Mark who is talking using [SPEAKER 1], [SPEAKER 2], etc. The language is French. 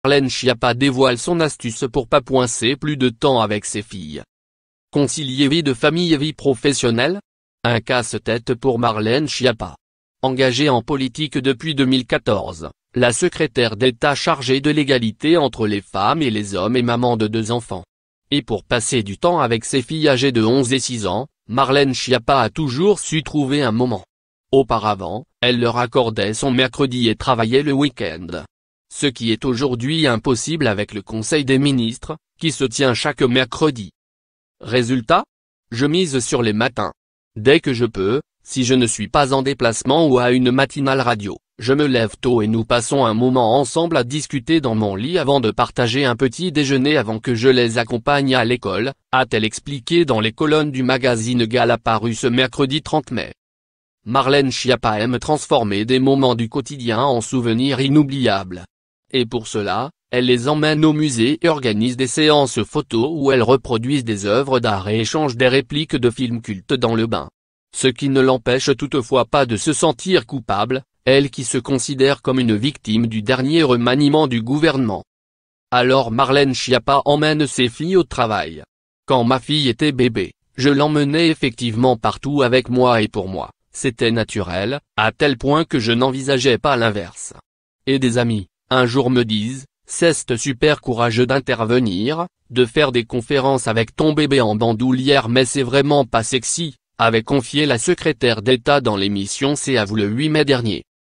[SPEAKER 1] Marlène Schiappa dévoile son astuce pour pas passer plus de temps avec ses filles. Concilier vie de famille et vie professionnelle? Un casse-tête pour Marlène Schiappa. Engagée en politique depuis 2014, la secrétaire d'État chargée de l'égalité entre les femmes et les hommes et maman de 2 enfants. Et pour passer du temps avec ses filles âgées de 11 et 6 ans, Marlène Schiappa a toujours su trouver un moment. Auparavant, elle leur accordait son mercredi et travaillait le week-end. Ce qui est aujourd'hui impossible avec le Conseil des ministres, qui se tient chaque mercredi. Résultat? Je mise sur les matins. Dès que je peux, si je ne suis pas en déplacement ou à une matinale radio, je me lève tôt et nous passons un moment ensemble à discuter dans mon lit avant de partager un petit déjeuner avant que je les accompagne à l'école, a-t-elle expliqué dans les colonnes du magazine Gala paru ce mercredi 30 mai. Marlène Schiappa aime transformer des moments du quotidien en souvenirs inoubliables. Et pour cela, elle les emmène au musée et organise des séances photos où elles reproduisent des œuvres d'art et échangent des répliques de films cultes dans le bain. Ce qui ne l'empêche toutefois pas de se sentir coupable, elle qui se considère comme une victime du dernier remaniement du gouvernement. Alors Marlène Schiappa emmène ses filles au travail. Quand ma fille était bébé, je l'emmenais effectivement partout avec moi et pour moi, c'était naturel, à tel point que je n'envisageais pas l'inverse. Et des amis, un jour me disent, c'est super courageux d'intervenir, de faire des conférences avec ton bébé en bandoulière mais c'est vraiment pas sexy, avait confié la secrétaire d'État dans l'émission C'est à vous le 8 mai dernier.